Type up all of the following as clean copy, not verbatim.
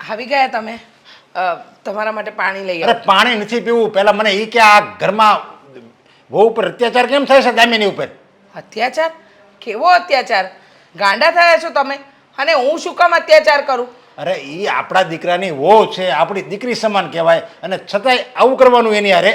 આવી ગયા તમે? તમારા માટે પાણી લઈ અરે આવો. પાણી નથી પીવું. પહેલા મને એ કે આ ઘરમાં વહુ ઉપર અત્યાચાર કેમ થાય છે દામિની ઉપર? અત્યાચાર? કેવો અત્યાચાર? ગાંડા થયા છો તમે? અને હું શું કામ અત્યાચાર કરું? અરે એ આપણા દીકરાની વહુ છે, આપણી દીકરી સમાન કહેવાય, અને છતાંય આવું કરવાનું એની હારે?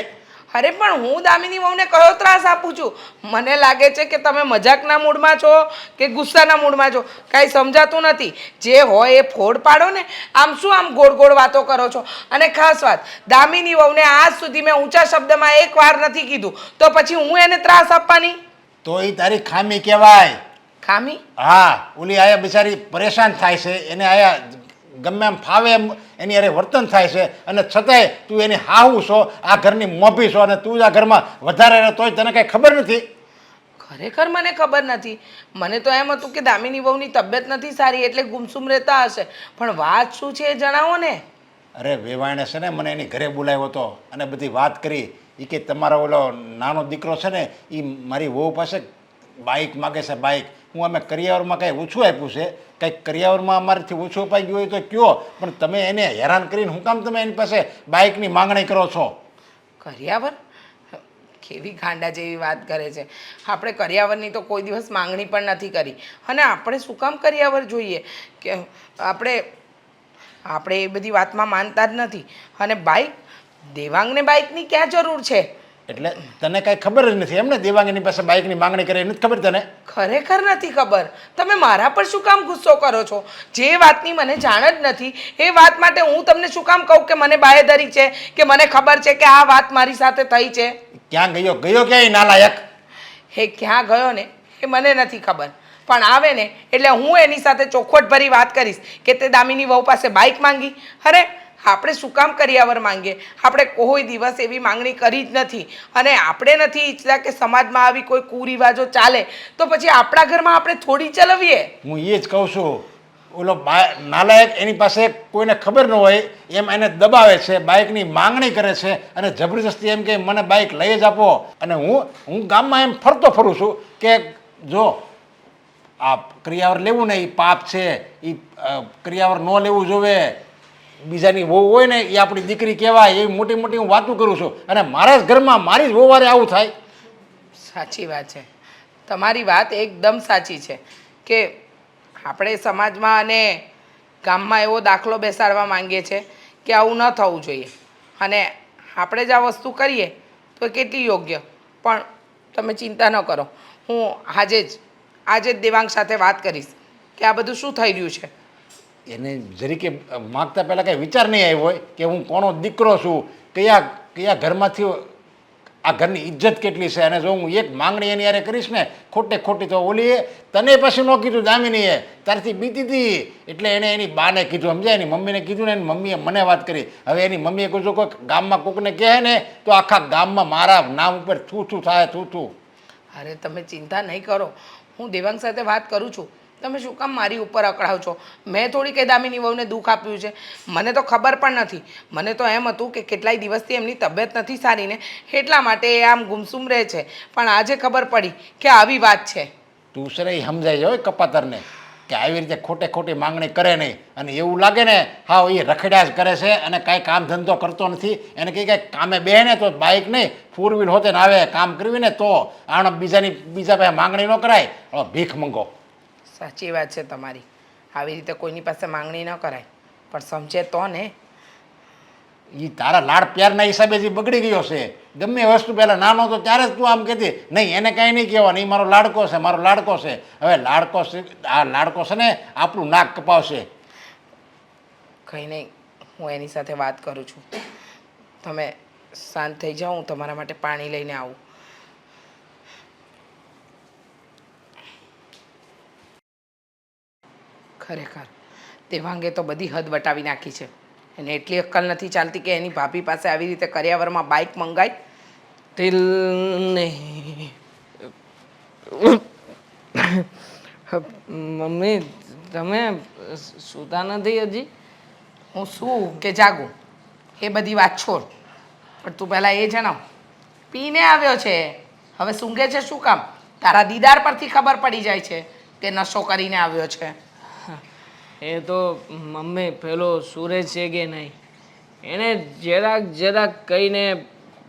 અરે પણ હું દામિની વહુને કયો ત્રાસ આપું છું? મને લાગે છે કે તમે મજાકના મૂડમાં છો કે ગુસ્સાના મૂડમાં છો, કાંઈ સમજાતું નથી. જે હોય એ ફોડ પાડો ને. આમ શું આમ ગોળ ગોળ વાતો કરો છો? અને ખાસ વાત, દામિની વહુને આજ સુધી મેં ઊંચા શબ્દમાં એક વાર નથી કીધું, તો પછી હું એને ત્રાસ આપવાની? તો એ તારી ખામી કહેવાય. ખામી? હા, ઓલી આયા બિચારી પરેશાન થાય છે, એને આયા ગમે એમ ફાવે એમ એની હારે વર્તન થાય છે, અને છતાંય તું એની હાહુ છો, આ ઘરની મોભી છો, અને તું આ ઘરમાં વધારે રહે તોય તને કાંઈ ખબર નથી. ખરેખર મને ખબર નથી. મને તો એમ હતું કે દામિની વહુની તબિયત નથી સારી એટલે ગુમસુમ રહેતા હશે, પણ વાત શું છે એ જણાવો ને. અરે વેવાણે છે ને મને એની ઘરે બોલાવ્યો હતો અને બધી વાત કરી. એ કે તમારો ઓલો નાનો દીકરો છે ને એ મારી વહુ પાસે બાઇક માગે છે, બાઇક. હું અમે કરિયાવરમાં કાંઈ ઓછું આપ્યું છે, કંઈક કરિયાવરમાં અમારાથી ઓછું અપાઈ ગયું હોય તો કયો, પણ તમે એને હેરાન કરીને હું કામ તમે એની પાસે બાઇકની માંગણી કરો છો? કરિયાવર? કેવી ગાંડા જેવી વાત કરે છે. આપણે કરિયાવરની તો કોઈ દિવસ માંગણી પણ નથી કરી. અને આપણે શું કામ કરિયાવર જોઈએ? કે આપણે એ બધી વાતમાં માનતા જ નથી. અને બાઇક, દેવાંગને બાઇકની ક્યાં જરૂર છે? એટલે તને કાંઈ ખબર જ નથી એમને દેવાંગની પાસે બાઇકની માંગણી કરે નથી ખબર તને? ખરેખર નથી ખબર. તમે મારા પર શું કામ ગુસ્સો કરો છો? જે વાતની મને જાણ જ નથી એ વાત માટે હું તમને શું કામ કહું કે મને બાહેધરી છે, કે મને ખબર છે કે આ વાત મારી સાથે થઈ છે? ક્યાં ગયો ક્યાંય નાલાયક? એ ક્યાં ગયો ને એ મને નથી ખબર, પણ આવે ને એટલે હું એની સાથે ચોખવટ ભરી વાત કરીશ કે તે દામિની વહુ પાસે બાઇક માંગી. અરે આપણે શું કામ કરિયાવર માંગીએ? આપણે કોઈ દિવસ એવી માંગણી કરી જ નથી. અને આપણે નથી ઈચ્છતા કે સમાજમાં આવી કોઈ કુરિવાજો ચાલે, તો પછી આપણા ઘરમાં આપણે થોડી ચલાવીએ. હું એ જ કહું છું. ઓલો નાલાયક એની પાસે કોઈને ખબર ન હોય એમ એને દબાવે છે, બાઇકની માંગણી કરે છે, અને જબરજસ્તી એમ કે મને બાઇક લઈ જ આપો. અને હું ગામમાં એમ ફરતો ફરું છું કે જો આ કરિયાવર લેવું ને એ પાપ છે, એ કરિયાવર ન લેવું જોવે. બીજાની વહુ હોય ને એ આપણી દીકરી કહેવાય, એવી મોટી મોટી હું વાતું કરું છું, અને મારા જ ઘરમાં મારી જ વહુવારે આવું થાય. સાચી વાત છે. તમારી વાત એકદમ સાચી છે કે આપણે સમાજમાં અને ગામમાં એવો દાખલો બેસાડવા માંગીએ છીએ કે આવું ન થવું જોઈએ, અને આપણે જ આ વસ્તુ કરીએ તો એ કેટલી યોગ્ય. પણ તમે ચિંતા ન કરો, હું આજે જ દેવાંગ સાથે વાત કરીશ કે આ બધું શું થઈ રહ્યું છે. એને જરીકે માગતા પહેલાં કંઈ વિચાર નહીં આવ્યો હોય કે હું કોનો દીકરો છું, કયા કયા ઘરમાંથી આ ઘરની ઇજ્જત કેટલી છે, અને જો હું એક માંગણી એની યારે કરીશ ને ખોટે ખોટી, તો ઓલીએ તને પછી ન કીધું દામિનીએ, તારથી બીતી હતી એટલે એણે એની બાને કીધું, સમજાય? એની મમ્મીને કીધું ને એની મમ્મીએ મને વાત કરી. હવે એની મમ્મીએ કીધું કોઈ ગામમાં કોકને કહે ને તો આખા ગામમાં મારા નામ ઉપર થૂ થાય થૂ. અરે તમે ચિંતા નહીં કરો, હું દેવાંગ સાથે વાત કરું છું. તમે શું કામ મારી ઉપર અકળાવ છો? મેં થોડી કંઈ દામિની વહુને દુઃખ આપ્યું છે? મને તો ખબર પણ નથી. મને તો એમ હતું કે કેટલાય દિવસથી એમની તબિયત નથી સારી ને એટલા માટે એ આમ ગુમસુમ રહે છે, પણ આજે ખબર પડી કે આવી વાત છે. તું સર એ સમજાઈ જાય કપાતરને કે આવી રીતે ખોટે ખોટી માંગણી કરે નહીં, અને એવું લાગે ને હા એ રખડ્યા જ કરે છે અને કાંઈ કામ ધંધો કરતો નથી. એને કંઈ કાંઈ કામે બે ને તો બાઇક નહીં, ફોર વ્હીલ હોતે ને આવે કામ કરવી ને તો આણ બીજા પાસે માંગણી ન કરાય. ભીખ મંગો. સાચી વાત છે તમારી. આવી રીતે કોઈની પાસે માંગણી ન કરાય, પણ સમજે તો ને. એ તારા લાડ પ્યારના હિસાબે જે બગડી ગયો છે. ગમે વસ્તુ પહેલાં નાનો તો ત્યારે જ તું આમ કહેતી નહીં એને કાંઈ નહીં કહેવાનું, એ મારો લાડકો છે, મારો લાડકો છે. હવે લાડકો છે, આ લાડકો છે ને આપણું નાક કપાવશે. કંઈ નહીં, હું એની સાથે વાત કરું છું. તમે શાંત થઈ જાઓ, હું તમારા માટે પાણી લઈને આવું. ખરેખર દેવાંગે તો બધી હદ વટાવી નાખી છે. એને એટલી અક્કલ નથી ચાલતી કે એની ભાભી પાસે આવી રીતે કરિયાવરમાં બાઇક મંગાય. દિલ ને મમ્મી તમે સૂતા નથી હજી? હું શું કે જાગું એ બધી વાત છોડ, પણ તું પહેલાં એ જણાવ, પીને આવ્યો છે હવે સૂંઘે છે શું કામ? તારા દીદાર પરથી ખબર પડી જાય છે કે નશો કરીને આવ્યો છે. એ તો મમ્મી પેલો સુરેશ છે કે નહીં એને જરાક કહીને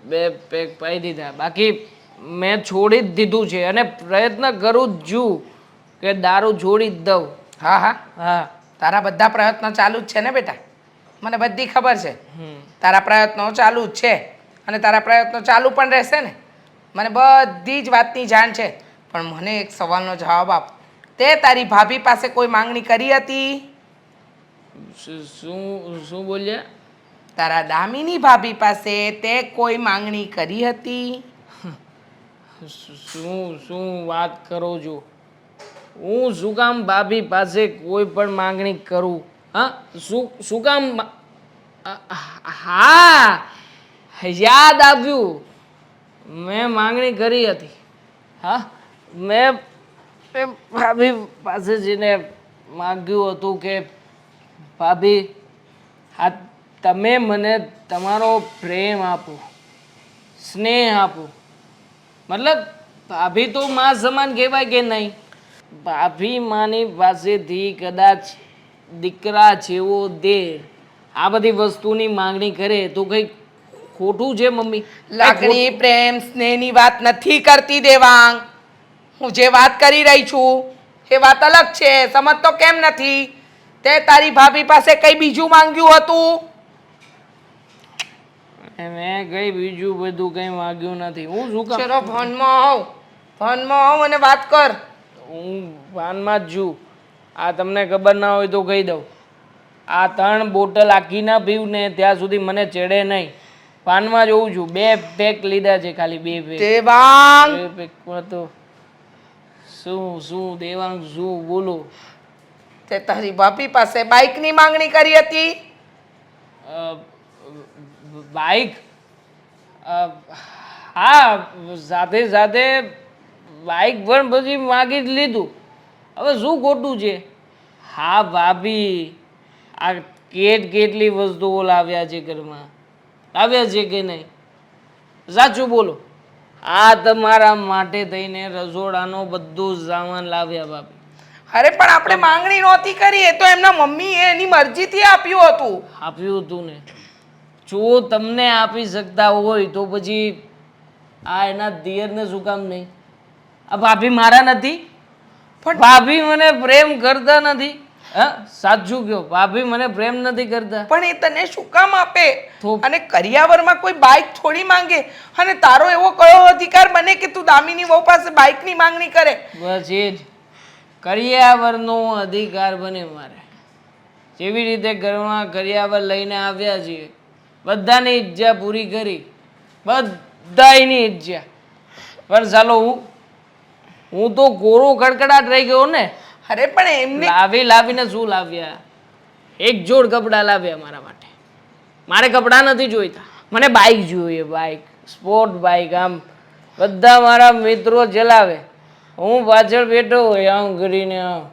બે પેક પાઈ દીધા. બાકી મેં છોડી જ દીધું છે અને પ્રયત્ન કરું જ છું કે દારૂ છોડી જ દઉં. હા હા હા. તારા બધા પ્રયત્નો ચાલુ જ છે ને બેટા, મને બધી ખબર છે. હમ. તારા પ્રયત્નો ચાલુ જ છે અને તારા પ્રયત્નો ચાલુ પણ રહેશે ને, મને બધી જ વાતની જાણ છે. પણ મને એક સવાલનો જવાબ આપ, તે તારી ભાભી પાસે કોઈ માંગણી કરી હતી? શું બોલ્યા? તારા દામિની ભાભી પાસે તે કોઈ માંગણી કરી હતી? શું વાત કરો છો? હું શું કામ ભાભી પાસે કોઈ પણ માંગણી કરું? હા, શું કામ હા, યાદ આવ્યું, મેં માંગણી કરી હતી. હા, મેં ભાભી પાસે જઈને માગ્યું હતું કે ભાભી, હા, તમે મને તમારો પ્રેમ આપો, સ્નેહ આપો. મતલબ ભાભી તો માં સમાન કહેવાય કે નહીં? ભાભી માની પાસેથી કદાચ દીકરા જેવો દેહ આ બધી વસ્તુની માંગણી કરે તો કંઈ ખોટું છે મમ્મી? લાગણી, પ્રેમ, સ્નેહની વાત નથી કરતી દેવાંગ. હું જે વાત કરી રહી છું એ વાત અલગ છે, સમજતો કેમ નથી? તે તારી ભાભી પાસે કઈ બીજું માંગ્યું હતું? મેં કઈ બીજું બધું કઈ માંગ્યું નથી. હું શું કામ? ચલો ભાનમાં આવ અને વાત કર. હું ભાનમાં જ છું. આ તમને ખબર ના હોય તો કહી દઉં, આ 3 બોટલ આખી ના પીવું ને ત્યાં સુધી મને ચડે નહીં. પાનમાં જોઉં છું, 2 પેક લીધા છે, ખાલી 2 પેક. દેવાંગ, 2 પેકમાં તો શું દેવાંગ, શું બોલો? તે તારી ભાભી પાસે બાઇકની માંગણી કરી હતી? બાઈક? હા, સાથે સાથે બાઈક પણ પછી માગી જ લીધું. હવે શું ખોટું છે? હા ભાભી, આ કેટલી વસ્તુઓ લાવ્યા છે ઘરમાં, લાવ્યા છે કે નહીં? સાચું બોલો. આ તમારા માટે થઈને રસોડાનો બધું સામાન લાવ્યા ભાભી. અરે પણ આપણે માંગણી નહોતી કરી, એ તો એમના મમ્મીએ એની મરજીથી આપ્યું હતું. આપ્યું હતું ને, જો તમને આપી શકતા હોય તો પછી આ એના દિયરને શું કામ નહીં? આ ભાભી મારા નથી? પણ ભાભી મને પ્રેમ કરતા નથી? હા, સાચું કયો, ભાભી મને પ્રેમ નથી કરતા? પણ એ તને શું કામ આપે? તો- અને કરિયાવરમાં કોઈ બાઇક થોડી માંગે? અને તારો એવો કયો અધિકાર બને કે તું દામિની વહુ પાસે બાઇકની માંગણી કરે? બસ એ જ કરિયાવરનો અધિકાર બને મારે. જેવી રીતે ઘરમાં કરિયાવર લઈને આવ્યા છીએ, બધાની ઈચ્છા પૂરી કરી, બધાની ઈચ્છા. પણ ચાલો હું તો કોરો કડકડાટ રહી ગયો ને. અરે પણ એમને લાવીને શું લાવ્યા? એક જોડ કપડાં લાવ્યા મારા માટે. મારે કપડાં નથી જોઈતા, મને બાઇક જોઈએ, બાઇક, સ્પોર્ટ બાઇક. આમ બધા મારા મિત્રો ચલાવે, હું પાછળ બેઠો હોય આમ કરીને, આમ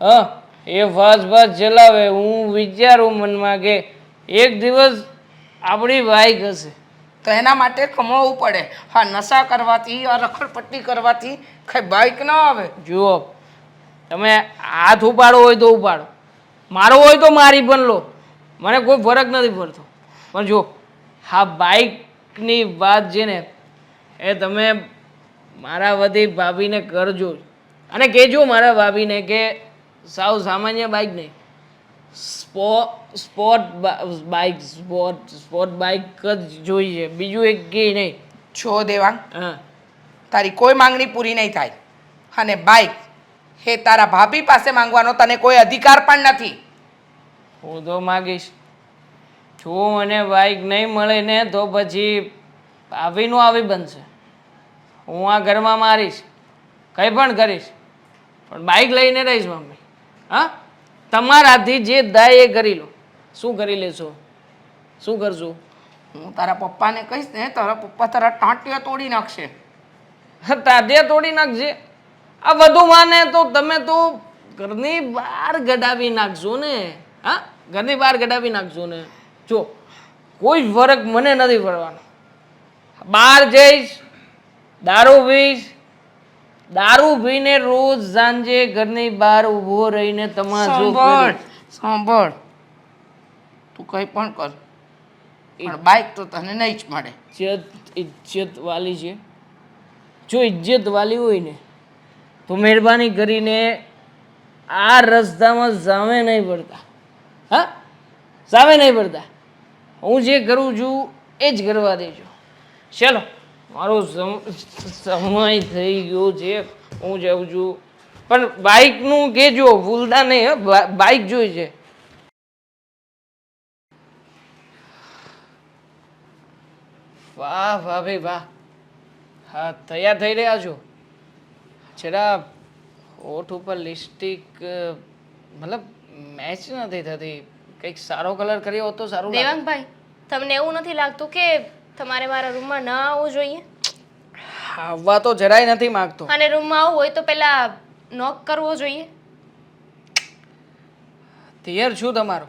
હા, એ ફાસ્ટ ચલાવે. હું વિચારું મનમાં કે એક દિવસ આપણી બાઇક હશે. તો એના માટે કમાવવું પડે. હા, નશા કરવાથી, આ રખડપટ્ટી કરવાથી કઈ બાઇક ના આવે. જુઓ, તમે હાથ ઉપાડો હોય તો ઉપાડો, મારો હોય તો મારી પણ લો, મને કોઈ ફરક નથી પડતો. પણ જો હા બાઇકની વાત છે ને, એ તમે મારા વતી ભાભીને કરજો અને કહેજો મારા ભાભીને કે સાવ સામાન્ય બાઇક નહીં, સ્પોર્ટ બાઇક જ જોઈએ, બીજું એક કે નહીં. જો દેવાંગ, હા, તારી કોઈ માંગણી પૂરી નહીં થાય અને બાઇક એ તારા ભાભી પાસે માંગવાનો તને કોઈ અધિકાર પણ નથી. હું તો માગીશ. જો મને બાઇક નહીં મળે ને તો પછી ભાભીનું આવી બનશે. હું આ ઘરમાં મારીશ, કંઈ પણ કરીશ, પણ બાઇક લઈને રહીશ મમ્મી. હા, તમારાથી જે થાય એ કરી લો. શું કરી લેશો? શું કરશો? હું તારા પપ્પાને કહીશ ને, તારા પપ્પા તારા ટાંટિયા તોડી નાખશે. તાત્યા તોડી નાખશે? આ બધું માને તો તમે તો ઘરની બહાર ગડાવી નાખશો ને. હા, ઘરની બહાર ગડાવી નાખશો ને. જો કોઈ ફરક મને નથી પડવાનો. બહાર જઈશ, દારૂ પીશ, દારૂ પીને રોજ સાંજે ઘરની બહાર ઊભો રહીને તમાશો સાંભળ, કરીશ. સાંભળ તું કંઈ પણ કર પણ બાઈક તો તને નહીં જ મળે. ઇજ્જત વાલી છે. જો ઇજ્જત વાલી હોય ને તો મહેરબાની કરીને આ રસ્તામાં સામે નહીં પડતા. હા, સામે નહીં પડતા. હું જે કરું છું એ જ કરવા દેજો. ચલો, મારો સમય થઈ ગયો છે, હું જાઉં છું. પણ બાઇકનું કહેજો, ભૂલતા નહીં. બાઇક જોઈ છે. વાહ ભાભી વાહ. હા, તૈયાર થઈ રહ્યા છો? જરા હોઠ ઉપર લિપસ્ટિક મતલબ મેચ નથી થતી. કંઈક સારો કલર કર્યો હોત તો સારું લાગે. દેવાંગભાઈ, તમને એવું નથી લાગતું કે તમારે મારા રૂમમાં ન આવવું જોઈએ? આવવા તો જરાય નથી માંગતો. અને રૂમમાં આવવું હોય તો પહેલા નોક કરવો જોઈએ. ધીયર છું તમારો.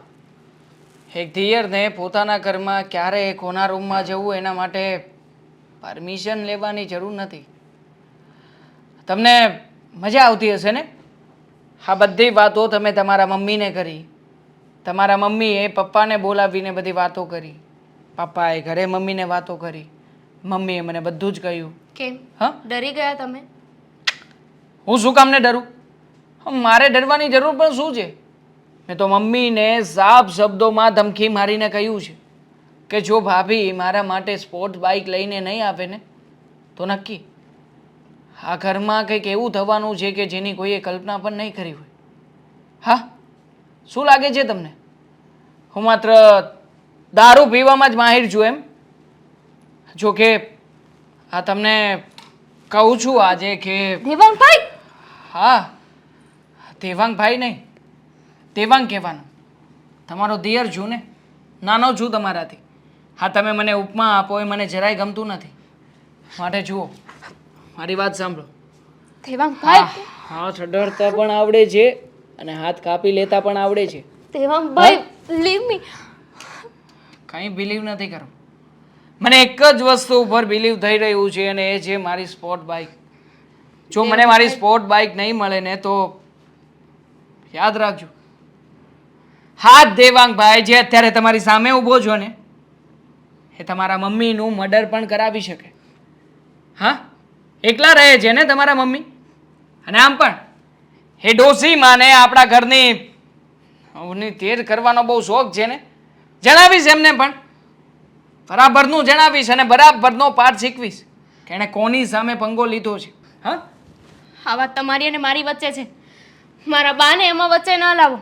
એક ધીયરને પોતાના ઘરમાં ક્યારે કોના રૂમમાં જવું એના માટે પરમિશન લેવાની જરૂર નથી. તમને મજા આવતી હશે ને? આ બધી વાતો તમે તમારા મમ્મીને કરી. તમારા મમ્મીએ પપ્પાને બોલાવીને બધી વાતો કરી. પપ્પાએ ઘરે મમ્મીને વાતો કરી. મમ્મીએ મને બધું જ કહ્યું. કેમ? હા, ડરી ગયા તમે? હું શું કામને ડરું? મારે ડરવાની જરૂર પણ શું છે? મેં તો મમ્મીને સાફ શબ્દોમાં ધમકી મારીને કહ્યું છે કે જો ભાભી મારા માટે સ્પોર્ટ બાઇક લઈને નહીં આવે ને તો નક્કી આ ઘરમાં કંઈક એવું થવાનું છે કે જેની કોઈએ કલ્પના પણ નહીં કરી હોય. હા, શું લાગે છે તમને? હું માત્ર દારૂ પીવામાં જ માહિર છું એમ? જો કે આ તમને કહું છું આજે કે દેવાંગભાઈ! હા, દેવાંગભાઈ નહીં, દેવાંગ કહેવાનું. તમારો દિયર છું ને, નાનો છું તમારાથી. હા, તમે મને ઉપમા આપો એ મને જરાય ગમતું નથી. માટે જુઓ, મારી વાત સાંભળો. દેવાંગભાઈ! હાથ અડાડતા પણ આવડે છે અને હાથ કાપી લેતા પણ આવડે છે. દેવાંગભાઈ, લીવ મી. કંઈ બિલીવ નથી કરો. મને એક જ વસ્તુ ઉપર બિલીવ થઈ રહ્યું છે અને એ છે મારી સ્પોર્ટ બાઇક. જો મને મારી સ્પોર્ટ બાઇક નહીં મળે ને તો યાદ રાખજો. હા, દેવાંગભાઈ જે અત્યારે તમારી સામે ઊભો છો ને એ તમારા મમ્મીનું મર્ડર પણ કરાવી શકે. હા, એકલા રહે છે ને તમારા મમ્મી? અને આમ પણ એ ડોસીમાને આપણા ઘરની તેર કરવાનો બહુ શોખ છે ને. જણાવીશ એમને પણ, બરાબરનું જણાવીશ અને બરાબરનો પાઠ શીખવીશ કે એણે કોની સામે પંગો લીધો છે. હા, આ વાત તમારી અને મારી વચ્ચે છે. મારા બાને એમાં વચ્ચે ન લાવો.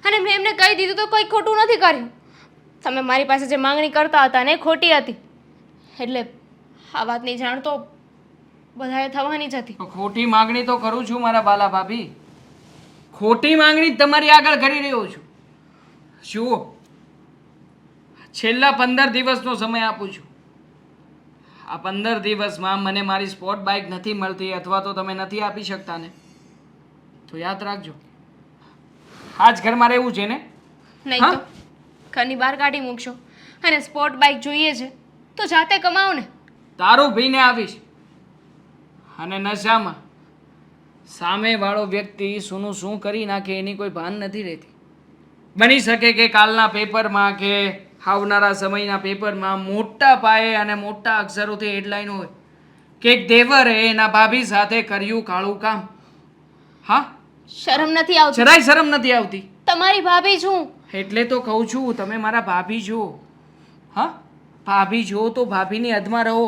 અને મેં એમને કહી દીધું તો કંઈ ખોટું નથી કર્યું. તમે મારી પાસે જે માંગણી કરતા હતા ને એ ખોટી હતી. એટલે આ વાતની જાણ તો બધાએ થવાની જ હતી. તો ખોટી માંગણી તો કરું છું મારા બાલા ભાભી. ખોટી માંગણી જ તમારી આગળ કરી રહ્યો છું. જુઓ, છેલ્લા 15 દિવસનો સમય આપું છું. આ 15 દિવસમાં મને મારી સ્પોર્ટ બાઇક નથી મળતી અથવા તો તમે નથી આપી શકતા ને તો યાદ રાખજો, આ જ ઘરમાં રહેવું છે ને? નહીં તો ઘરની બહાર કાઢી મૂકશો. અને સ્પોર્ટ બાઇક જોઈએ છે તો જાતે કમાઓ ને. દારૂ પીને આવીશ અને નશામાં સામેવાળો વ્યક્તિ શું શું કરી નાખે એની કોઈ ભાન નથી રહેતી. બની શકે કે કાલના પેપરમાં કે આવનારા સમયના પેપરમાં મોટા પાયે અને મોટા અક્ષરોથી હેડલાઇન હોય કે એક દેવરે એના ભાભી સાથે કર્યું કાળું કામ. હા, શરમ નથી આવતી? જરાય શરમ નથી આવતી. તમારી ભાભી છું. એટલે તો કહું છું તમે મારા ભાભી છો. હા, ભાભી છો તો ભાભીની હદમાં રહો.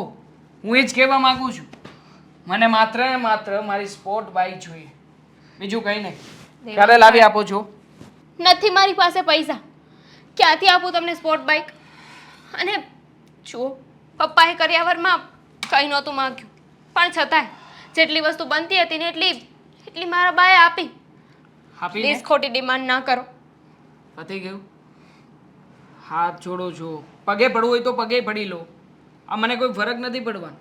હું એ જ કહેવા માંગુ છું. મને માત્ર ને માત્ર મારી સ્પોર્ટ બાઇક જોઈએ, બીજું કંઈ નહીં. ક્યારે લાવી આપો છો? નથી મારી પાસે પૈસા. ક્યાંથી આપું તમને સ્પોર્ટ બાઇક? અને જુઓ, પપ્પાએ કર્યાવરમાં કંઈ નહોતું માંગ્યું, પણ છતાંય જેટલી વસ્તુ બનતી હતી ને એટલી મારા બાએ આપી. પ્લીઝ ખોટી ડિમાન્ડ ના કરો. પતી ગયું. હાથ છોડો છો, પગે પડવું હોય તો પગે પડી લો. આ મને કોઈ ફરક નથી પડવાનો.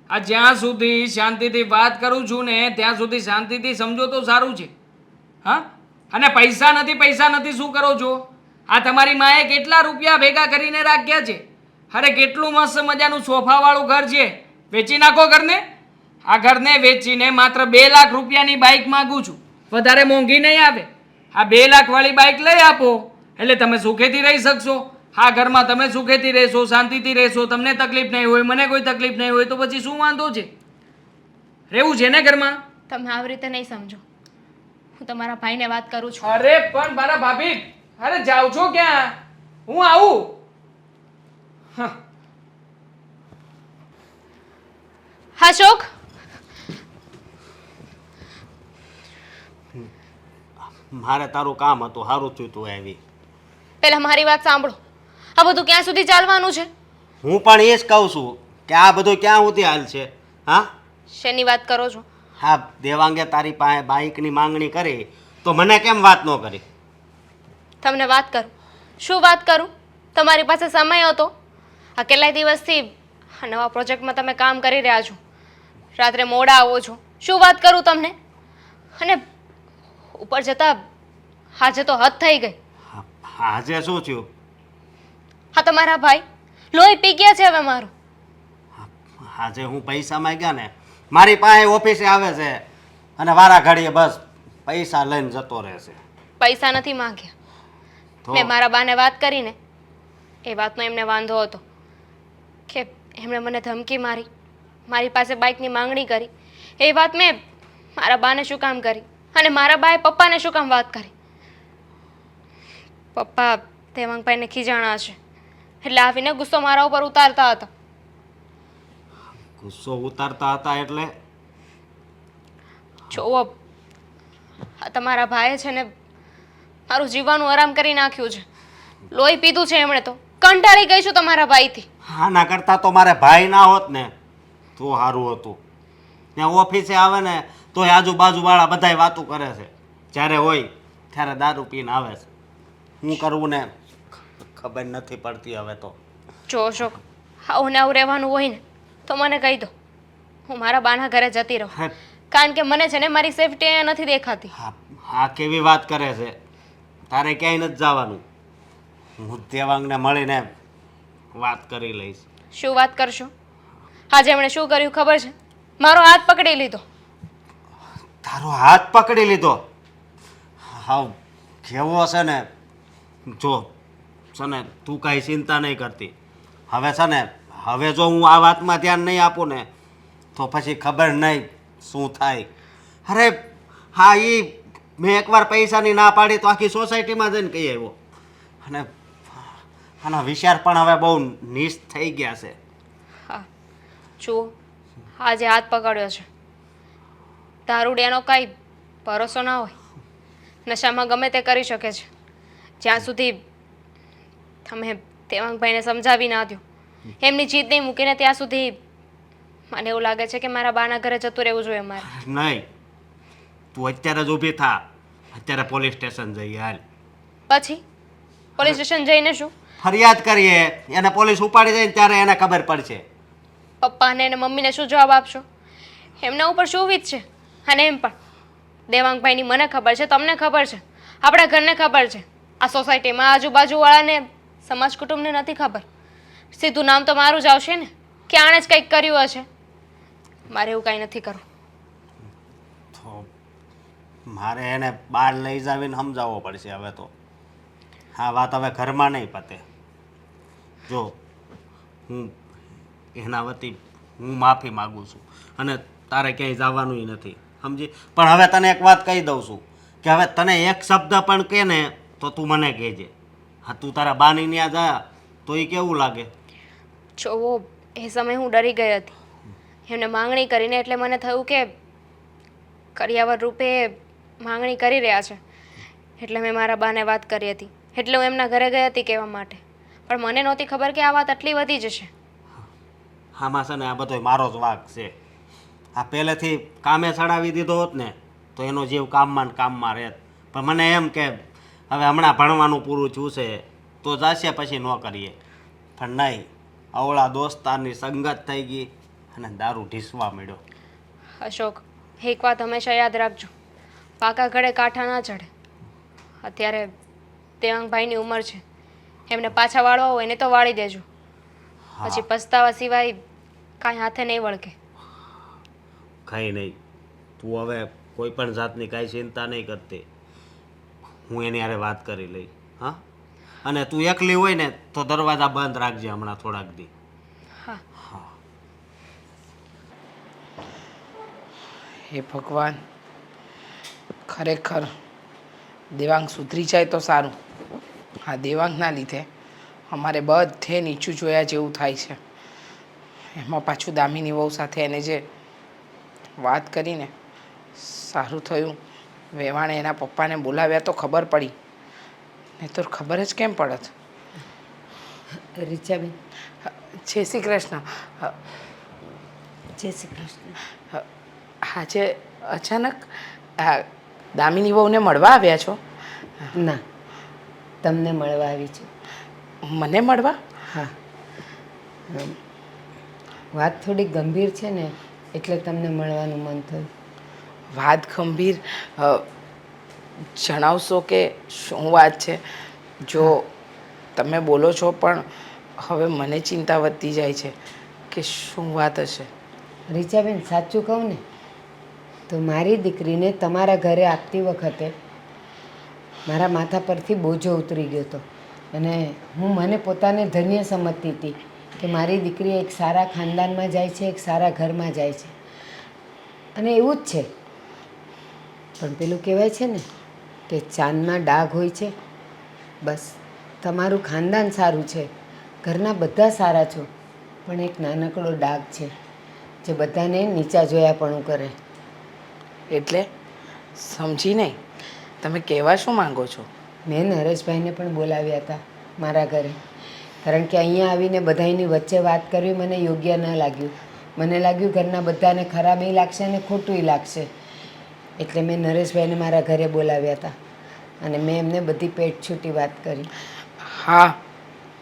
આ જ્યાં સુધી શાંતિથી વાત કરું છું ને ત્યાં સુધી શાંતિથી સમજો તો સારું છે. હા, અને પૈસા નથી શું કરો છો? આ તમારી માએ કેટલા રૂપિયા ભેગા કરીને રાખ્યા છે. અરે કેટલું મસ્ત મજાનું સોફાવાળું ઘર છે, વેચી નાખો ઘરને. આ ઘરને વેચીને માત્ર 2 લાખ રૂપિયાની બાઇક માગું છું, વધારે મોંઘી નહીં આવે. આ 2 લાખ વાળી બાઇક લઈ આપો એટલે તમે સુખેથી રહી શકશો. આ ઘરમાં તમે સુખેથી રહેશો, શાંતિથી રહેશો, તમને તકલીફ નહીં હોય, મને કોઈ તકલીફ નહીં હોય, તો પછી શું વાંધો છે? રહેવું છે ને ઘરમાં? તમે આવી રીતે નહીં સમજો. હું તમારા ભાઈને વાત કરું છું. અરે પણ મારા ભાભી, અરે જાવ છો ક્યાં? હું આવું. હા, અશોક, મારે તારું કામ હતું, સારું થયું તું આવી. પહેલા મારી વાત સાંભળો. આ બધું ક્યાં સુધી ચાલવાનું છે? હું પણ એ જ કહું છું કે આ બધું ક્યાં સુધી હાલ છે? હા, શેની વાત કરો છો? હા, દેવાંગે તારી પાસે બાઇકની માંગણી કરી તો મને કેમ વાત ન કરી? તમને વાત કરું. શું વાત કરું? તમારી પાસે સમય હતો? આ કેટલાય દિવસથી આ નવા પ્રોજેક્ટમાં તમે કામ કરી રહ્યા છો, રાત્રે મોડા આવો છો. શું વાત કરું તમને? અને ઉપર જતા આજે તો હદ થઈ ગઈ. હા, આજે શું થયું? હા, તમારા ભાઈ લોહી પી ગયા છે હવે મારું. આજે હું પૈસા માંગ્યા ને, મારી પાસે ઓફિસે આવે છે અને વારા ઘડીએ બસ પૈસા લઈને જતો રહેશે. પૈસા નથી માંગ્યા. તો મેં મારા બાને વાત કરીને, એ વાતનો એમને વાંધો હતો કે એમણે મને ધમકી મારી, મારી પાસે બાઇકની માંગણી કરી. એ વાત મેં મારા બાને શું કામ કરી અને મારા બાએ પપ્પાને શું કામ વાત કરી? પપ્પા દેવાંગભાઈને ખીજાણા છે એટલે આવીને ગુસ્સો મારા ઉપર ઉતારતા હતા. ગુસ્સો ઉતારતા હતા એટલે? જોવો, આ તમારા ભાઈએ છે ને મારું જીવવાનું આરામ કરી નાખ્યું છે. લોહી પીધું છે એમણે તો. કંટાળી ગઈ છું તમારા ભાઈથી. આના કરતાં તો મારે ભાઈ ના હોત ને તો સારું હતું. ત્યાં ઓફિસે આવે ને તો આજુબાજુવાળા બધાય વાતું કરે છે, જ્યારે હોય ત્યારે દારૂ પીને આવે છે. શું કરવું ને ખબર નથી પડતી હવે તો. જો અશોક, આવું ને આવું રહેવાનું હોય ને તો મને કહી દો, હું મારા બાના ઘરે જતી રહું. હે, કારણ કે મને છે ને મારી સેફટી અહીંયા નથી દેખાતી. હા કેવી વાત કરે છે? તારે ક્યાંય નથી જવાનું. હું દેવાંગને મળીને વાત કરી લઈશ. શું વાત કરશો? આજે એમણે શું કર્યું ખબર છે? મારો હાથ પકડી લીધો. તારો હાથ પકડી લીધો? હા, કેવો છે ને. જો છે ને, તું કાંઈ ચિંતા નહીં કરતી. હવે છે ને, હવે જો હું આ વાતમાં ધ્યાન નહીં આપું ને તો પછી ખબર નહીં શું થાય. અરે હા, મેં એકવાર પૈસાની ના પાડી તો આખી સોસાયટીમાં જઈને કહી આવ્યો. અને આના વિચાર પણ હવે બહુ નિશ થઈ ગયા છે. હા, જુઓ, આજે હાથ પકડ્યો છે. દારૂડિયાનો કાંઈ ભરોસો ના હોય. નશામાં ગમે તે કરી શકે છે. જ્યાં સુધી તમે દેવાંગભાઈને સમજાવી ના દો, એમની જીદ નહીં મૂકીને, ત્યાં સુધી મને એવું લાગે છે કે મારા બાના ઘરે જતું રહેવું જોઈએ મારે. નહીં, તું અત્યારે જ ઊભી થા. અત્યારે પોલીસ સ્ટેશન જઈએ હાલ. પછી પોલીસ સ્ટેશન જઈને શું? ફરિયાદ કરીએ, એને પોલીસ ઉપાડી જાય ને ત્યારે એને ખબર પડશે. પપ્પાને અને મમ્મીને શું જવાબ આપશો? એમના ઉપર શું વીત છે? અને એમ પણ દેવાંગભાઈની મને ખબર છે, તમને ખબર છે, આપણા ઘરને ખબર છે. આ સોસાયટીમાં આજુબાજુવાળાને, સમાજ કુટુંબને નથી ખબર. સીધું નામ તો મારું જ આવશે ને કે આણે જ કંઈક કર્યું હશે. મારે એવું કાંઈ નથી કરવું. તો મારે એને બહાર લઈ જાવીને સમજાવવો પડશે હવે તો. હા, વાત હવે ઘરમાં નહીં પતે. જો હું એના વતી હું માફી માગું છું અને તારે ક્યાંય જવાનું નથી, સમજી? પણ હવે તને એક વાત કહી દઉં છું કે હવે તને એક શબ્દ પણ કહે ને તો તું મને કહેજે. હા, તું તારા બાની ત્યાં જા તો એ કેવું લાગે? જોવો, એ સમયે હું ડરી ગઈ હતી. એમને માંગણી કરીને એટલે મને થયું કે કરિયાવર રૂપે માંગણી કરી રહ્યા છે. એટલે મેં મારા બાને વાત કરી હતી. એટલે હું એમના ઘરે ગઈ હતી કહેવા માટે. પણ મને નહોતી ખબર કે આ વાત આટલી વધી જશે. આમાં છે ને આ બધો મારો જ વાંક છે. આ પહેલેથી કામે ચડાવી દીધો હોત ને તો એનો જીવ કામમાં ને કામમાં રહેત. પણ મને એમ કે હવે હમણાં ભણવાનું પૂરું થયું છે તો જાશે પછી ન કરીએ. પણ નહીં, અવળા દોસ્તારની સંગત થઈ ગઈ અને દારૂ ઢીસવા મળ્યો. અશોક, એક વાત હંમેશા યાદ રાખજો, પાકા ઘડે કાંઠા ના ચડે. અત્યારે દેવાંગભાઈની ઉંમર છે, એમને પાછા વાળવા હોય ને તો વાળી દેજો. પછી પસ્તાવા સિવાય કાંઈ હાથે નહીં વળગે. કંઈ નહીં, તું હવે કોઈ પણ જાતની કાંઈ ચિંતા નહીં કરતી. હું એની હારે વાત કરી લઈ. હા, અને તું એકલી હોય ને તો દરવાજા બંધ રાખજે હમણાં થોડાક દી. હે ભગવાન, ખરેખર દેવાંગ સુધરી જાય તો સારું. આ દેવાંગના લીધે અમારે બધે નીચું જોયા જેવું થાય છે. એમાં પાછું દામિની વહુ સાથે એને જે વાત કરીને, સારું થયું વેવાણે એના પપ્પાને બોલાવ્યા તો ખબર પડી, નહીં તો ખબર જ કેમ પડત. રીચાબેન, જય શ્રી કૃષ્ણ. જય શ્રી કૃષ્ણ. આજે અચાનક આ દામિની વહુને મળવા આવ્યા છો? ના, તમને મળવા આવી છું. મને મળવા? હા, વાત થોડી ગંભીર છે ને એટલે તમને મળવાનું મન થયું. વાત ગંભીર? જણાવશો કે શું વાત છે? જો તમે બોલો છો પણ હવે મને ચિંતા વધતી જાય છે કે શું વાત હશે. રીચાબેન, સાચું કહું ને તો મારી દીકરીને તમારા ઘરે આપતી વખતે મારા માથા પરથી બોજો ઉતરી ગયો હતો અને મને પોતાને ધન્ય સમજતી હતી કે મારી દીકરી એક સારા ખાનદાનમાં જાય છે, એક સારા ઘરમાં જાય છે. અને એવું જ છે, પણ પેલું કહેવાય છે ને કે ચાંદમાં ડાઘ હોય છે. બસ તમારું ખાનદાન સારું છે, ઘરના બધા સારા છો, પણ એક નાનકડો ડાઘ છે જે બધાને નીચા જોયાપણું કરે. એટલે સમજી નહીં, તમે કહેવા શું માંગો છો? મેં નરેશભાઈને પણ બોલાવ્યા હતા મારા ઘરે, કારણ કે અહીંયા આવીને બધાની વચ્ચે વાત કરવી મને યોગ્ય ન લાગ્યું. મને લાગ્યું ઘરના બધાને ખરાબેય લાગશે અને ખોટુંય લાગશે, એટલે મેં નરેશભાઈને મારા ઘરે બોલાવ્યા હતા અને મેં એમને બધી પેટ છૂટી વાત કરી. હા,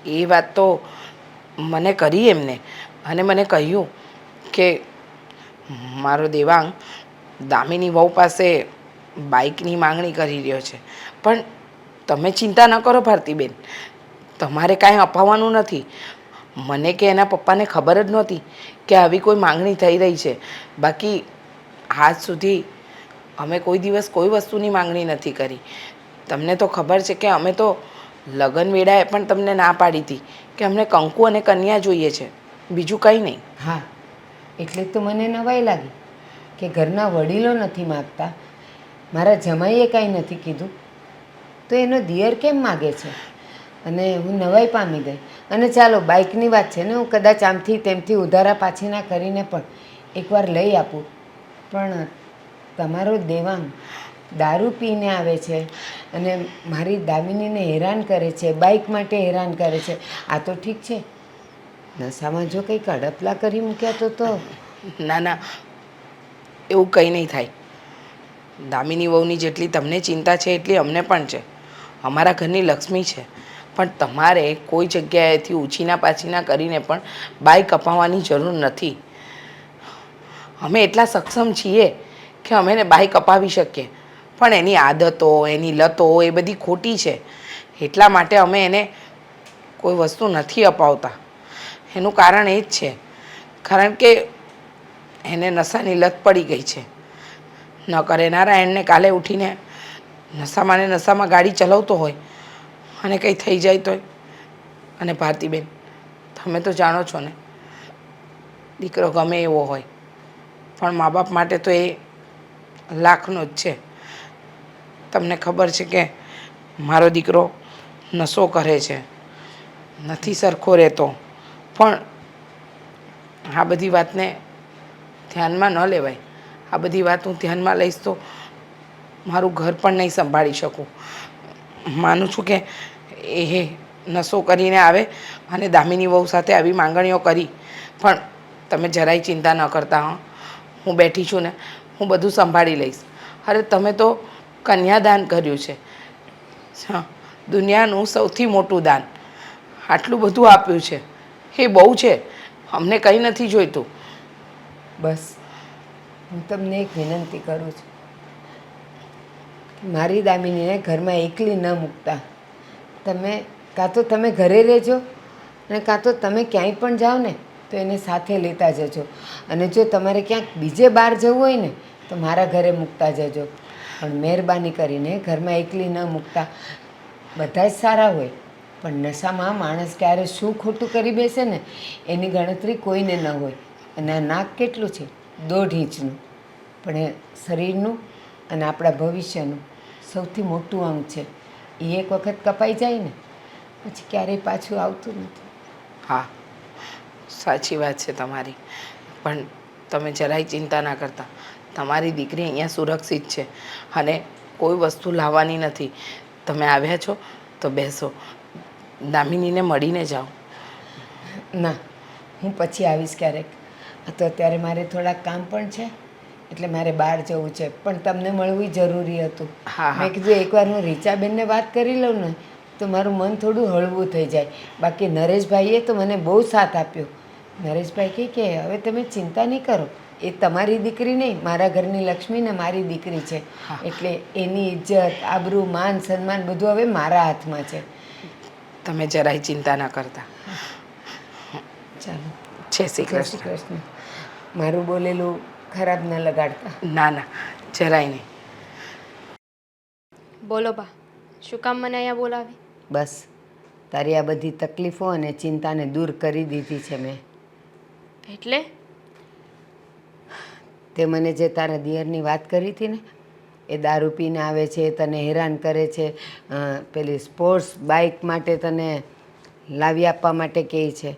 એ વાત તો મને કરી એમને, અને મને કહ્યું કે મારો દેવાંગ દામિની વહુ પાસે બાઇકની માંગણી કરી રહ્યો છે. પણ તમે ચિંતા ન કરો ભારતીબેન, તમારે કાંઈ અપાવવાનું નથી. મને કે એના પપ્પાને ખબર જ નહોતી કે આવી કોઈ માંગણી થઈ રહી છે. બાકી આજ સુધી અમે કોઈ દિવસ કોઈ વસ્તુની માંગણી નથી કરી. તમને તો ખબર છે કે અમે તો લગ્ન વેળાએ પણ તમને ના પાડી હતી કે અમને કંકુ અને કન્યા જોઈએ છે, બીજું કંઈ નહીં. હા, એટલે તો મને નવાઈ લાગી કે ઘરના વડીલો નથી માગતા, મારા જમાઈએ કાંઈ નથી કીધું, તો એનો દિયર કેમ માગે છે? અને હું નવાઈ પામી ગઈ. અને ચાલો બાઇકની વાત છે ને, હું કદાચ આમથી તેમથી ઉધારા પાછીના કરીને પણ એકવાર લઈ આપું, પણ તમારો દેવાંગ દારૂ પીને આવે છે અને મારી દામિનીને હેરાન કરે છે, બાઇક માટે હેરાન કરે છે. આ તો ઠીક છે, નશામાં જો કંઈક અડપલા કરી મૂક્યા તો ના ના, એવું કંઈ નહીં થાય. દામિની વહુની જેટલી તમને ચિંતા છે એટલી અમને પણ છે. અમારા ઘરની લક્ષ્મી છે, પણ તમારે કોઈ જગ્યાએથી ઉછીના પાછીના કરીને પણ બાઇક અપાવવાની જરૂર નથી. અમે એટલા સક્ષમ છીએ કે અમે એને બાઇક અપાવી શકીએ, પણ એની આદતો, એની લતો એ બધી ખોટી છે. એટલા માટે અમે એને કોઈ વસ્તુ નથી અપાવતા. એનું કારણ એ જ છે, કારણ કે એને નશાની લત પડી ગઈ છે. ન કરે નારાયણને કાલે ઉઠીને નશામાં ને નશામાં ગાડી ચલાવતો હોય અને કંઈ થઈ જાય તોય. અને ભારતીબેન, તમે તો જાણો છો ને, દીકરો ગમે એવો હોય પણ મા બાપ માટે તો એ લાખનો જ છે. તમને ખબર છે કે મારો દીકરો નશો કરે છે, નથી સરખો રહેતો, પણ આ બધી વાતને ધ્યાનમાં ન લેવાય. આ બધી વાત હું ધ્યાનમાં લઈશ તો મારું ઘર પણ નહીં સંભાળી શકું. માનું છું કે એ નશો કરીને આવે અને દામિની વહુ સાથે આવી માંગણીઓ કરી, પણ તમે જરાય ચિંતા ન કરતા. હા, હું બેઠી છું ને, હું બધું સંભાળી લઈશ. અરે તમે તો કન્યાદાન કર્યું છે, હા, દુનિયાનું સૌથી મોટું દાન. આટલું બધું આપ્યું છે, એ બહુ છે, અમને કંઈ નથી જોઈતું. બસ હું તમને એક વિનંતી કરું છું, મારી દામિનીને ઘરમાં એકલી ન મૂકતા. તમે કાં તો તમે ઘરે રહેજો અને કાં તો તમે ક્યાંય પણ જાઓ ને તો એને સાથે લેતા જજો. અને જો તમારે ક્યાંક બીજે બહાર જવું હોય ને તો મારા ઘરે મૂકતા જજો. પણ મહેરબાની કરીને ઘરમાં એકલી ન મૂકતા. બધા જ સારા હોય પણ નશામાં માણસ ક્યારે શું ખોટું કરી બેસે ને એની ગણતરી કોઈને ન હોય. અને આ નાક કેટલું છે? 1.5 ઇંચનું. પણ એ શરીરનું અને આપણા ભવિષ્યનું સૌથી મોટું અંગ છે. એ એક વખત કપાઈ જાય ને પછી ક્યારેય પાછું આવતું નથી. હા, સાચી વાત છે તમારી. પણ તમે જરાય ચિંતા ના કરતા. તમારી દીકરી અહીંયા સુરક્ષિત છે અને કોઈ વસ્તુ લાવવાની નથી. તમે આવ્યા છો તો બેસો, દામિનીને મળીને જાઓ. ના, હું પછી આવીશ ક્યારેક. તો અત્યારે મારે થોડાક કામ પણ છે એટલે મારે બહાર જવું છે. પણ તમને મળવું જરૂરી હતું. હા, હા. મેં કીધું એકવાર હું રીચાબેનને વાત કરી લઉં ને તો મારું મન થોડું હળવું થઈ જાય. બાકી નરેશભાઈએ તો મને બહુ સાથ આપ્યો. નરેશભાઈ કહે કે હવે તમે ચિંતા નહીં કરો, એ તમારી દીકરી નહીં, મારા ઘરની લક્ષ્મી ને મારી દીકરી છે. એટલે એની ઇજ્જત, આબરૂ, માન સન્માન બધું હવે મારા હાથમાં છે. તમે જરાય ચિંતા ના કરતા. ચાલો, જય શ્રી જય શ્રી કૃષ્ણ. કૃષ્ણ. મારું બોલેલું ખરાબ ન લગાડતા. ના ના, જરાય નહીં. બોલો બા, શું કામ મને અહીંયા બોલાવી? બસ તારી આ બધી તકલીફો અને ચિંતાને દૂર કરી દીધી છે મેં. એટલે તે મને જે તારા દિયરની વાત કરી હતી ને, એ દારૂ પીને આવે છે, તને હેરાન કરે છે, પેલી સ્પોર્ટ્સ બાઇક માટે તને લાવી આપવા માટે કહે છે.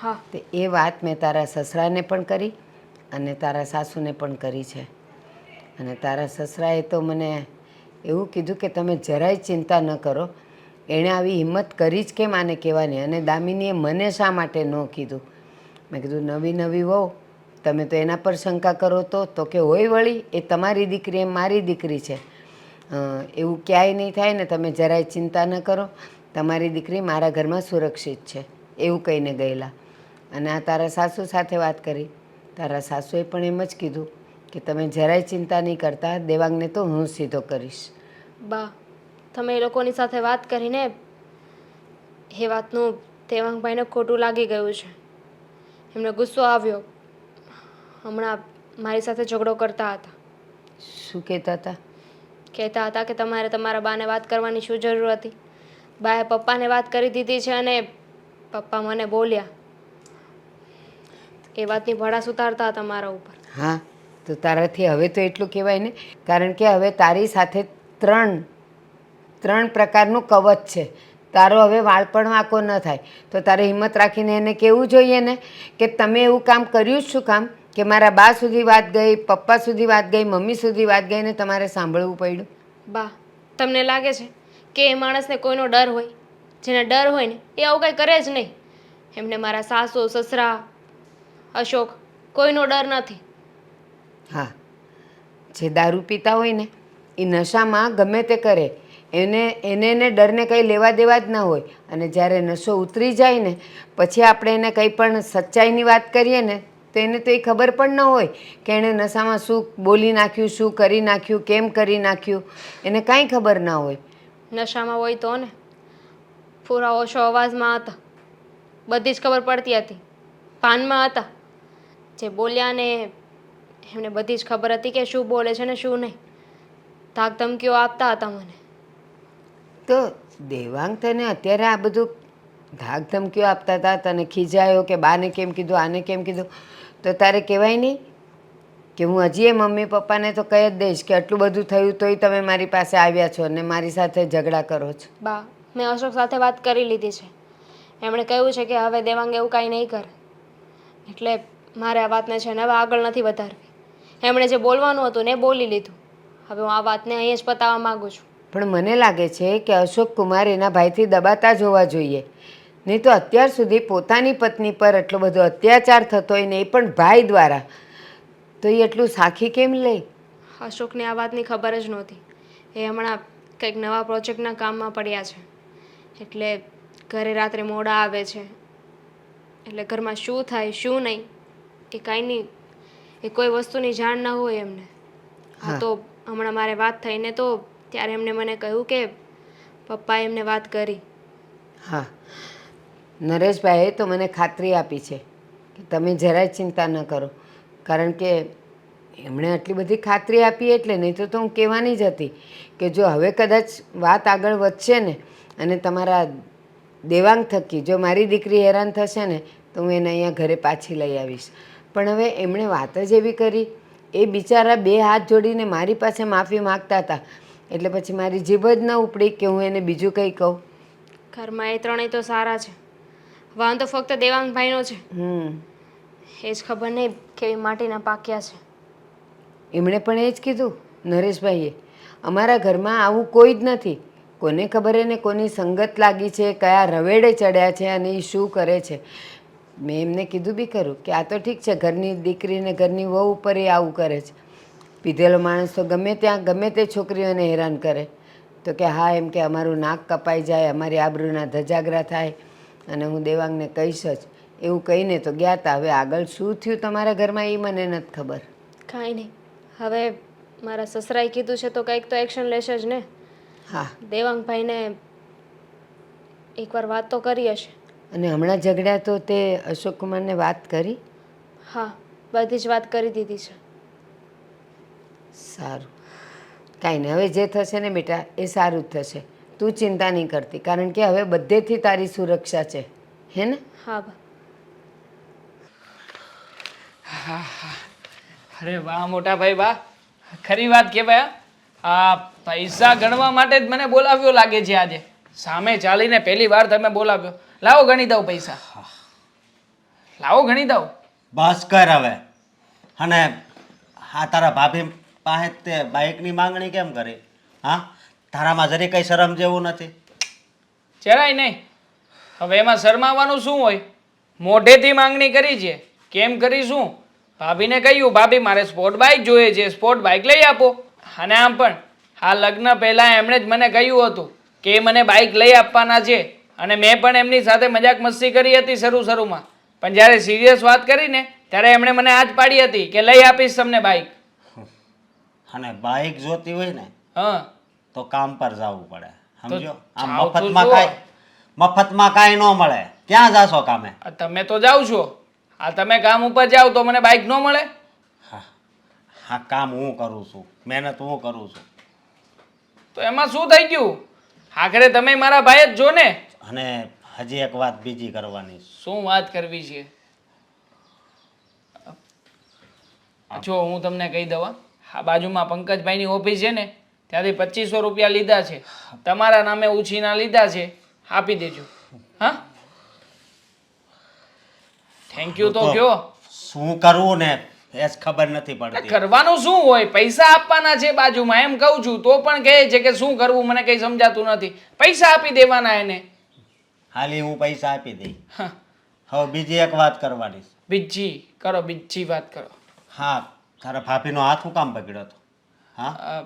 હા, તે એ વાત મેં તારા સસરાને પણ કરી અને તારા સાસુને પણ કરી છે. અને તારા સસરાએ તો મને એવું કીધું કે તમે જરાય ચિંતા ન કરો. એણે આવી હિંમત કરી જ કેમ આને કહેવાની, અને દામિનીએ મને શા માટે ન કીધું. મેં કીધું નવી નવી વહુ, તમે તો એના પર શંકા કરો તો કે હોય વળી એ તમારી દીકરી એમ મારી દીકરી છે. એવું ક્યાંય નહીં થાય ને, તમે જરાય ચિંતા ન કરો, તમારી દીકરી મારા ઘરમાં સુરક્ષિત છે એવું કહીને ગયેલા. અને આ તારા સાસુ સાથે વાત કરી, તારા સાસુએ પણ એમ જ કીધું કે તમે જરાય ચિંતા નહીં કરતા, દેવાંગને તો હું સીધો કરીશ. બા, તમે એ લોકોની સાથે વાત કરીને એ વાતનું દેવાંગભાઈને ખોટું લાગી ગયું છે. એમને ગુસ્સો આવ્યો. હમણાં મારી સાથે ઝઘડો કરતા હતા. શું કહેતા હતા? કહેતા હતા કે તમારે તમારા બાને વાત કરવાની શું જરૂર હતી? બાએ પપ્પાને વાત કરી દીધી છે અને પપ્પા મને બોલ્યા. એ વાતની ભડાસ ઉતારતા હતા મારા ઉપર. હા, તો તારાથી હવે તો એટલું કહેવાય ને, કારણ કે હવે તારી સાથે ત્રણ પ્રકારનું કવચ છે. તારો હવે વાળ પણ વાંકો ન થાય. તો તારે હિંમત રાખીને એને કહેવું જોઈએ ને કે તમે એવું કામ કર્યું જ શું કામ કે મારા બા સુધી વાત ગઈ, પપ્પા સુધી વાત ગઈ, મમ્મી સુધી વાત ગઈ ને તમારે સાંભળવું પડ્યું. બા, તમને લાગે છે કે એ માણસને કોઈનો ડર હોય? જેને ડર હોય ને એ આવું કંઈ કરે જ નહીં. એમને મારા સાસુ, સસરા, અશોક કોઈનો ડર નથી. હા, જે દારૂ પીતા હોય ને એ નશામાં ગમે તે કરે, એને ડરને કંઈ લેવા દેવા જ ના હોય. અને જ્યારે નશો ઉતરી જાય ને પછી આપણે એને કંઈ પણ સચ્ચાઈની વાત કરીએ ને તો એને તો એ ખબર પણ ન હોય કે એણે નશામાં શું બોલી નાખ્યું, શું કરી નાખ્યું, કેમ કરી નાખ્યું, એને કાંઈ ખબર ના હોય. નશામાં હોય તો ને પૂરા ઓછો અવાજમાં હતા, બધી જ ખબર પડતી હતી. પાનમાં હતા, જે બોલ્યા ને એમને બધી જ ખબર હતી કે શું બોલે છે ને શું નહીં. ધાક ધમકીઓ આપતા હતા મને. તો દેવાંગ તને અત્યારે આ બધું ધાક ધમકીઓ આપતા હતા, તને ખીજાયો કે બાને કેમ કીધું, આને કેમ કીધું, તો તારે કહેવાય નહીં કે હું હજી એ મમ્મી પપ્પાને તો કહી જ દઈશ કે આટલું બધું થયું તોય તમે મારી પાસે આવ્યા છો અને મારી સાથે ઝઘડા કરો છો. બા, મેં અશોક સાથે વાત કરી લીધી છે. એમણે કહ્યું છે કે હવે દેવાંગ એવું કાંઈ નહીં કરે. એટલે મારે આ વાતને છે ને હવે આગળ નથી વધારવી. એમણે જે બોલવાનું હતું ને એ બોલી લીધું. હવે હું આ વાતને અહીં જ પતાવવા માગું છું. પણ મને લાગે છે કે અશોક કુમાર એના ભાઈથી દબાતા જોવા જોઈએ. નહીં તો અત્યાર સુધી પોતાની પત્ની પર એટલો બધો અત્યાચાર થતો હોય ને એ પણ ભાઈ દ્વારા, તો એ એટલું સાખી કેમ લે? અશોકને આ વાતની ખબર જ નહોતી. એ હમણાં કંઈક નવા પ્રોજેક્ટના કામમાં પડ્યા છે. એટલે ઘરે રાત્રે મોડા આવે છે. એટલે ઘરમાં શું થાય શું નહીં એ કાંઈ નહીં, એ કોઈ વસ્તુની જાણ ન હોય એમને. હા, તો હમણાં મારે વાત થઈને તો ત્યારે એમને મને કહ્યું કે પપ્પાએ એમને વાત કરી. હા, નરેશભાઈએ તો મને ખાતરી આપી છે કે તમે જરાય ચિંતા ન કરો, કારણ કે એમણે આટલી બધી ખાતરી આપી એટલે નહીં તો હું કહેવાની જ હતી કે જો હવે કદાચ વાત આગળ વધશે ને અને તમારા દેવાંગ થકી જો મારી દીકરી હેરાન થશે ને તો હું એને અહીંયા ઘરે પાછી લઈ આવીશ. પણ હવે એમણે વાત જ એવી કરી, એ બિચારા બે હાથ જોડીને મારી પાસે માફી માગતા હતા એટલે પછી મારી જીભ જ ન ઉપડી કે હું એને બીજું કંઈ કહું. ઘરમાં એ ત્રણેય તો સારા છે, વાંધો ફક્ત દેવાંગભાઈનો છે. એ જ ખબર નહીં કેવી માટીના પાક્યા છે. એમણે પણ એ જ કીધું નરેશભાઈએ, અમારા ઘરમાં આવું કોઈ જ નથી. કોને ખબર એને કોની સંગત લાગી છે, કયા રવેડે ચડ્યા છે અને એ શું કરે છે. મેં એમને કીધું બી ખરું કે આ તો ઠીક છે, ઘરની દીકરીને ઘરની વહુ ઉપર એ આવું કરે છે. પીધેલો માણસ તો ગમે ત્યાં ગમે તે છોકરીઓને હેરાન કરે. તો કે હા એમ કે અમારું નાક કપાઈ જાય, અમારી આબરૂના ધજાગરા થાય અને હું દેવાંગને કહીશ જ એવું કહીને તો ગયા હતા. હવે આગળ શું થયું તમારા ઘરમાં એ મને નથી ખબર. કાંઈ નહીં, હવે મારા સસરાએ કીધું છે તો કંઈક તો એક્શન લેશે જ ને. હા, દેવાંગભાઈને એકવાર વાત તો કરી હશે. અને હમણાં ઝઘડ્યા તો તે અશોક કુમારને વાત કરી? હા, બધી જ વાત કરી દીધી છે. સારું, કાંઈ નહીં, હવે જે થશે ને બેટા એ સારું જ થશે. તું ચિંતા નહીં કરતી, કારણ કે હવે બધેથી તારી સુરક્ષા છે, હે ને? હા બા. અરે વાહ મોટા ભાઈ વાહ, ખરી વાત કહેવાય. આ પૈસા ગણવા માટે જ મને બોલાવ્યો લાગે છે આજે. સામે ચાલીને પહેલી વાર તમે બોલાવ્યો. લાવો ગણી દઉં પૈસા, લાવો ગણી દઉં. બસ કર હવે. અને હા, તારા ભાભી પાસે તે બાઇકની માંગણી કેમ કરી? હા, તારામાં જરી કંઈ શરમ જેવું નથી? જરાય નહીં. હવે એમાં શરમાવાનું શું હોય? મોઢેથી માંગણી કરી છે. કેમ કરીશું? ભાભીને કહ્યું ભાભી મારે સ્પોર્ટ બાઇક જોઈએ છે, સ્પોર્ટ બાઇક લઈ આપો. અને આમ પણ આ લગ્ન પહેલાં એમણે જ મને કહ્યું હતું કે મને બાઇક લઈ આપવાના છે અને મેં પણ એમની સાથે મજાક મસ્તી કરી હતી શરૂમાં. પણ જ્યારે સિરિયસ વાત કરીને ત્યારે એમણે મને આ જ પાડી હતી કે લઈ આપીશ તમને બાઇક. અને બાઇક જોતી હોય ને હા, તો કામ પર જવું પડે, સમજો? આમ જાવ તો મફતમાં જુઓ. મફતમાં કાંઈ ન મળે. ક્યાં જાશો કામે? આ તમે તો જાઓ છો, આ તમે કામ ઉપર જાઓ તો મને બાઇક ન મળે? હા, કામ હું કરું છું, મહેનત હું કરું છું. તો એમાં શું થઈ ગયું? આખરે તમે મારા ભાઈ જ છો ને. અને હજી એક વાત બીજી કરવાની છે. શું વાત કરવી છે? જો હું તમને કહી દઉં, આ બાજુમાં પંકજભાઈની ઓફિસ છે ને ત્યાંથી 2500 રૂપિયા લીધા છે, તમારા નામે ઉછીના લીધા છે, આપી દેજો. હા, થેન્ક યુ તો કયો. શું કરવું ને એ જ ખબર નથી પડતી. કરવાનું શું હોય? પૈસા આપવાના છે બાજુમાં, એમ કહું છું. તો પણ કહે છે કે શું કરવું મને કંઈ સમજાતું નથી. પૈસા આપી દેવાના એને. હાલી હું પૈસા આપી દઈ. હા, હવે બીજી એક વાત કરવાની છે. બીજી કરો, બીજી વાત કરો. હા, તારા ભાભીનો હાથ હું કામ પકડ્યો હતો? હા,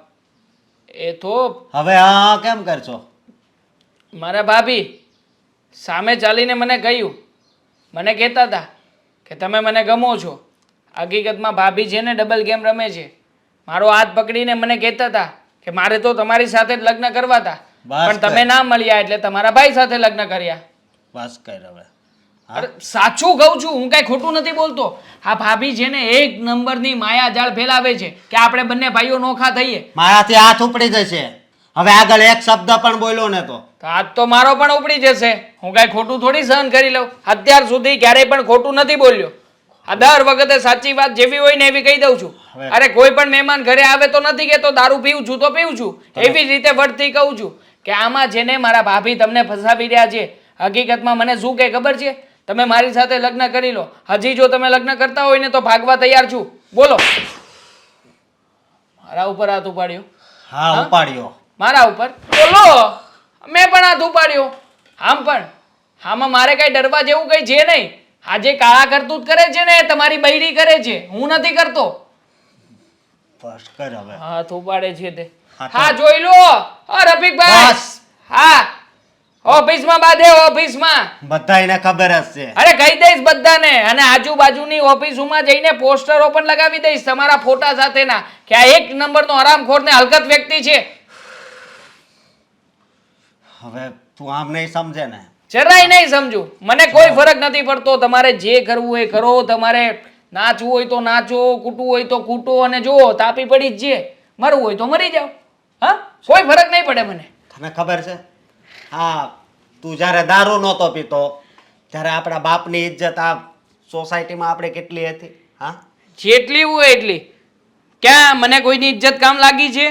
એ તો હવે હા કેમ કરશો? મારા ભાભી સામે ચાલીને મને કહ્યું, મને કહેતા હતા કે તમે મને ગમો છો. હકીકતમાં ભાભી છે ને ડબલ ગેમ રમે છે. મારો હાથ પકડીને મને કહેતા હતા કે મારે તો તમારી સાથે જ લગ્ન કરવા હતા, બસ પણ તમે ના મળ્યા એટલે તમારા ભાઈ સાથે લગ્ન કર્યા. બસ કર હવે. અરે સાચું કહું છું, હું કાંઈ ખોટું નથી બોલતો. આ ભાભી છે ને એક નંબરની માયાજાળ ફેલાવે છે કે આપણે બંને ભાઈઓ નોખા થઈએ. મારાથી હાથ ઉપડી જશે. હવે આગળ એક શબ્દ પણ બોલ્યો ને તો હાથ તો મારો પણ ઉપડી જશે. હું કાંઈ ખોટું થોડી સહન કરી લઉં. અત્યાર સુધી ક્યારેય પણ ખોટું નથી બોલ્યો. આ દર વખતે સાચી વાત જેવી હોય ને એવી કહી દઉં છું. અરે કોઈ પણ મહેમાન ઘરે આવે તો નથી કહેતો દારૂ પીવું છું તો પીવું છું. એવી જ રીતે વર્તી કહું છું કે આમાં છે ને મારા ભાભી તમને ફસાવી રહ્યા છે. હકીકતમાં મને શું કે ખબર છે? તમે મારી સાથે લગ્ન કરી લો. હજી જો તમે લગ્ન કરતા હોય ને તો ભાગવા તૈયાર છું. બોલો. મારા ઉપર હાથ ઉપાડ્યો. હા, ઉપાડ્યો. મારા ઉપર બોલો. મેં પણ હાથ ઉપાડ્યો. આમ પણ આમાં મારે કઈ ડરવા જેવું કઈ છે નહીં. આ જે કાળા કરતૂત કરે છે ને એ તમારી બૈરી કરે છે, હું નથી કરતો. બસ કર હવે. હાથ ઉપાડે છે તે. હા, તો- હા જોઈ લો. રફીકભાઈ. બસ. હા, ઓફિસમાં બાંધે, ઓફિસમાં. બધાયને ખબર જ છે. અરે કહી દઈશ બધાને. અને આજુબાજુની ઓફિસોમાં જઈને પોસ્ટરો પણ લગાવી દઈશ તમારા ફોટા સાથેના કે આ એક નંબરનો હરામખોર ને હલકત વ્યક્તિ છે. હવે તું આમ નહીં સમજે ને? જરાય નહીં સમજુ. મને કોઈ ફરક નથી પડતો. તમારે જે કરવું એ કરો. તમારે નાચવું હોય તો નાચો, કૂટવું હોય તો કૂટો, અને જુઓ તાપી પડી જ છે, મરવું હોય તો મરી જાઓ. હા, કોઈ ફરક નહીં પડે મને. તને ખબર છે હા, તું જ્યારે દારૂ નહોતો પીતો ત્યારે આપણા બાપની ઇજ્જત આ સોસાયટીમાં આપણે કેટલી હતી? હા, જેટલી હોય એટલી. ક્યાં મને કોઈની ઇજ્જત કામ લાગી છે?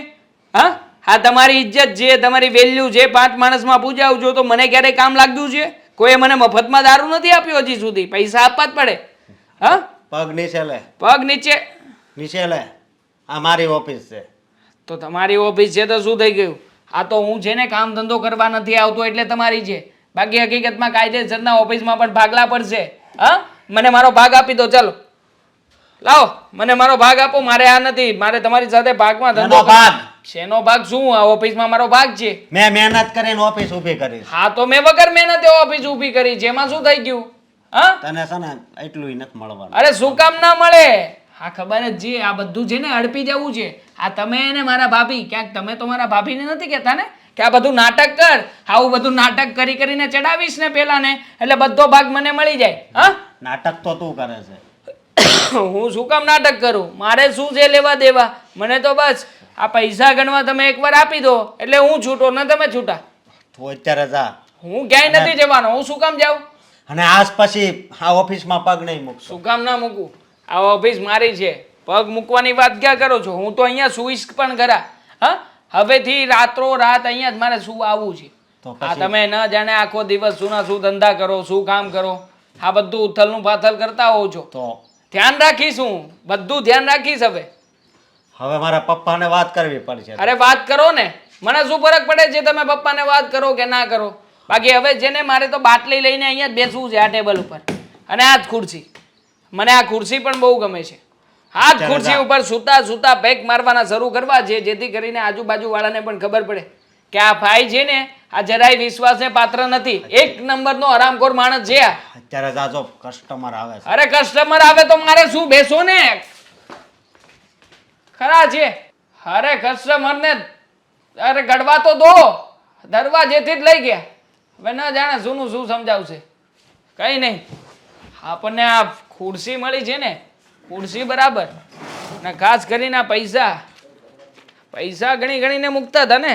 હા હા, તમારી ઇજ્જત છે, તમારી વેલ્યુ છે, 5 માણસમાં પૂજાવ છો તો મને ક્યારેય કામ લાગ્યું છે? કોઈએ મને મફતમાં દારૂ નથી આપ્યો હજી સુધી, પૈસા આપવા જ પડે. હા, પગ નીચે લે, પગ નીચે. નીચે લે. આ મારી ઓફિસ છે. તો તમારી ઓફિસ છે તો શું થઈ ગયું? આ તો હું છે ને કામ ધંધો કરવા નથી આવતો એટલે તમારી છે, બાકી હકીકતમાં કાયદેસરના ઓફિસમાં પણ ભાગલા પડશે. હા, મને મારો ભાગ આપી દો. ચાલો લાવો, મને મારો ભાગ આપો. મારે આ નથી, મારે તમારી સાથે ભાગમાં ધંધો. એનો ભાગ શેનો ભાગ? શું આ ઓફિસમાં મારો ભાગ છે? મેં મહેનત કરીને ઓફિસ ઊભી કરી છે. હા, તો મેં વગર મહેનતે ઓફિસ ઊભી કરી છે, એમાં શું થઈ ગયું? હા, તને છે ને એટલું નથી મળવાનું. અરે શું કામ ના મળે? હા ખબર જ છે, આ બધું છે ને અડપી જવું છે. આ તમે ને મારા ભાભી, ક્યાંક તમે તો મારા ભાભીને નથી કહેતા ને કે આ બધું નાટક કર, આવું બધું નાટક કરી કરીને ચડાવીશ ને પેલા ને એટલે બધો ભાગ મને મળી જાય. હા, નાટક તો તું કરે છે. હું શું કામ નાટક કરું? મારે શું છે લેવા દેવા? મને તો બસ આ પૈસા ગણવા તમે એકવાર આપી દો એટલે હું છૂટો ને તમે છૂટા. તું અત્યારે જા. હું ક્યાંય નથી જવાનો. હું શું કામ જાઉં? અને આજ પછી આ ઓફિસમાં પગ નહીં મૂકશો. શું કામ ના મૂકું? આ ઓફિસ મારી છે, પગ મૂકવાની વાત ક્યાં કરો છો? હું તો અહીંયા સુઈશ પણ ખરા. હા, હવેથી રાત્રો રાત અહીંયા જ મારે શું આવવું છે. તો આ તમે ન જાણે આખો દિવસ શું ધંધા કરો, શું કામ કરો, આ બધું ઉથલનું પાથલ કરતા હોવ છો. તો ધ્યાન રાખીશ, હું બધું ધ્યાન રાખીશ. હવે મારા પપ્પાને વાત કરવી પડશે. અરે વાત કરો ને, મને શું ફરક પડે છે તમે પપ્પાને વાત કરો કે ના કરો? બાકી હવે છે ને મારે તો બાટલી લઈને અહીંયા જ બેસવું છે આ ટેબલ ઉપર, અને આ જ ખુરશી. મને આ ખુરશી પણ બહુ ગમે છે. આ જ ખુરશી ઉપર સૂતા સૂતા પેક મારવાના શરૂ કરવા છે, જેથી કરીને આજુબાજુ વાળાને પણ ખબર પડે કે આ ભાઈ છે ને આ જરાય વિશ્વાસને પાત્ર નથી, એક નંબરનો હરામખોર માણસ છે આ. અત્યારે જાજો કસ્ટમર આવે છે. અરે કસ્ટમર આવે તો મારે શું, બેસો ને ખરા છે. અરે કસ્ટમર ને અરે ગડવા તો દો, દરવાજેથી જ લઈ ગયા. હવે ન જાણે શું સમજાવશે. કઈ નહીં, આપણને આ ખુરશી મળી છે ને, ખુરશી બરાબર, ને ખાસ કરીને આ પૈસા ગણી ગણીને મૂકતા હતા ને,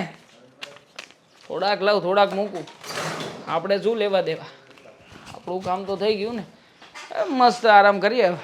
થોડાક લઉં થોડાક મૂકું, આપણે શું લેવા દેવા? આપણું કામ તો થઈ ગયું ને. મસ્ત આરામ કરીએ હવે.